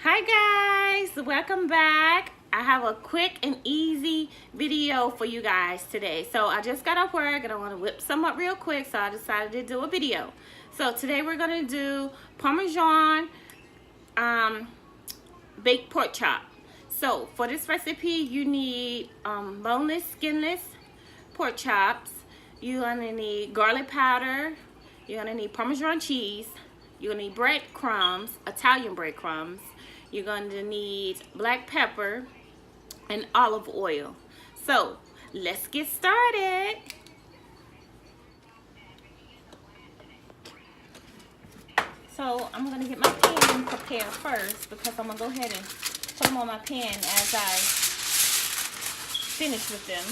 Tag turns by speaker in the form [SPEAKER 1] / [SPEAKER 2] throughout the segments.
[SPEAKER 1] Hi guys, welcome back. I have a quick and easy video for you guys today. So I just got off work and I want to whip some up real quick, so I decided to do a video. So today we're going to do Parmesan baked pork chop. So for this recipe you need boneless, skinless pork chops. You're going to need garlic powder. You're going to need Parmesan cheese. You're going to need breadcrumbs, Italian breadcrumbs. You're going to need black pepper and olive oil. So let's get started. So I'm going to get my pan prepared first because I'm going to go ahead and put them on my pan as I finish with them.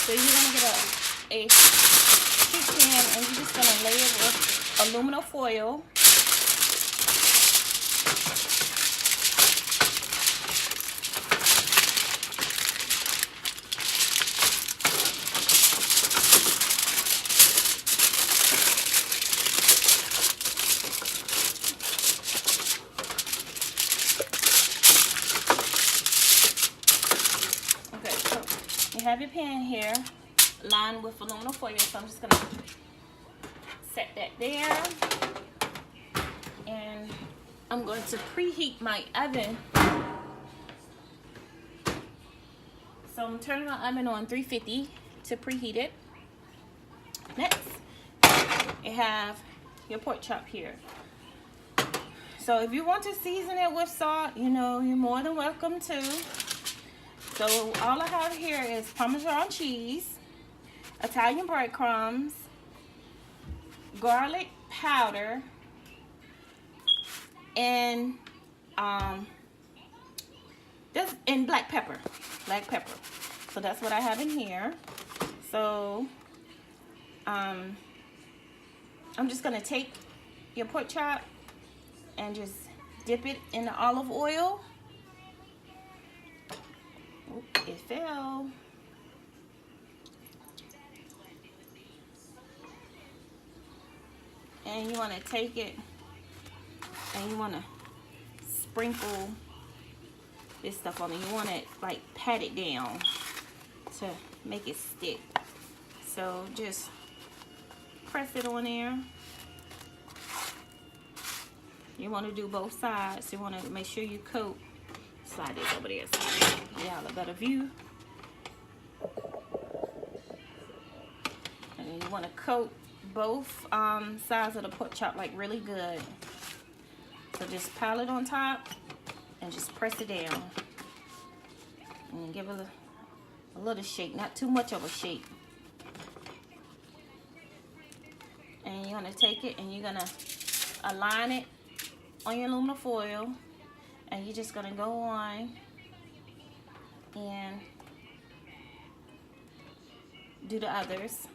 [SPEAKER 1] So you're going to get a sheet pan and you're just going to lay it with aluminum foil. Okay, so you have your pan here lined with aluminum foil, so I'm just going to set that there, and I'm going to preheat my oven. So I'm turning my oven on 350 to preheat it. Next, you have your pork chop here. So if you want to season it with salt, you know, you're more than welcome to. So all I have here is Parmesan cheese, Italian breadcrumbs, garlic powder, and black pepper. So that's what I have in here. So I'm just gonna take your pork chop and just dip it in the olive oil. Oop, it fell. And you want to take it and you want to sprinkle this stuff on it. You want to like pat it down to make it stick. So just press it on there. You want to do both sides. You want to make sure you coat. Slide this over there so y'all a better view. And then you want to coat both sides of the pork chop like really good. So just pile it on top and just press it down and give it a little shake, not too much of a shake. And you're gonna take it and you're gonna align it on your aluminum foil, and you're just gonna go on and do the others.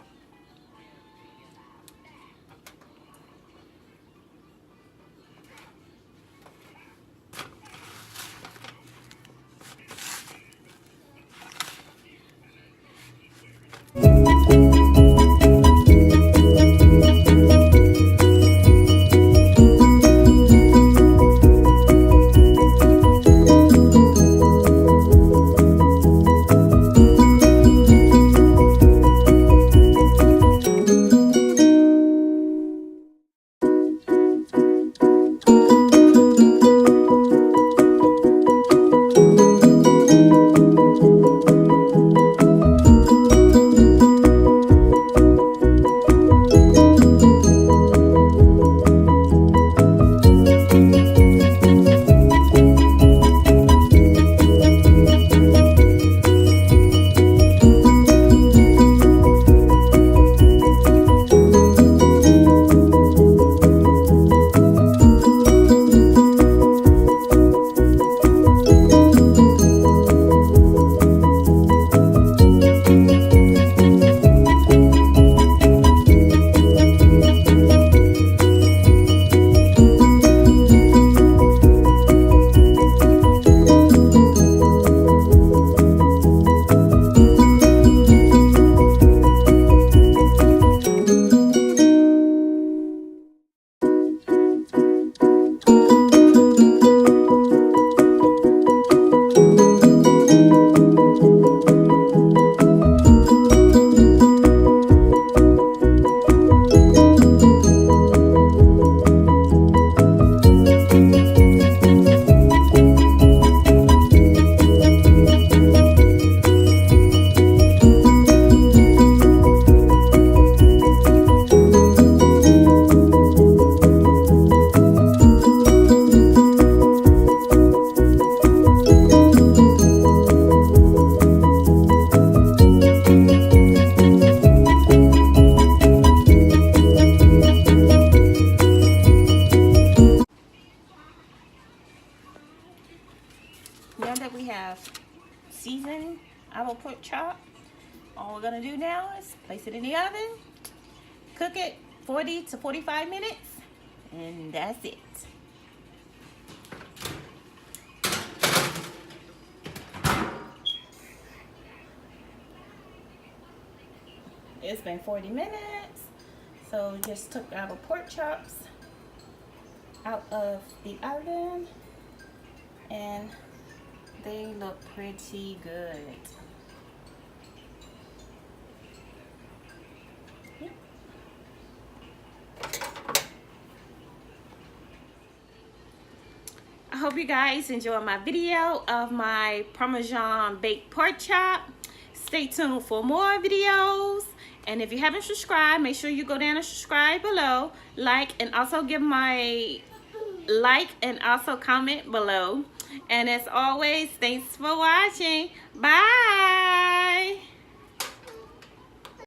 [SPEAKER 1] season our pork chop. All we're gonna do now is place it in the oven, cook it 40 to 45 minutes, and that's it. It's been 40 minutes, so just took our pork chops out of the oven, and they look pretty good. I hope you guys enjoy my video of my Parmesan baked pork chop. Stay tuned for more videos. And if you haven't subscribed, make sure you go down and subscribe below. Like and also comment below. And as always, thanks for watching. Bye.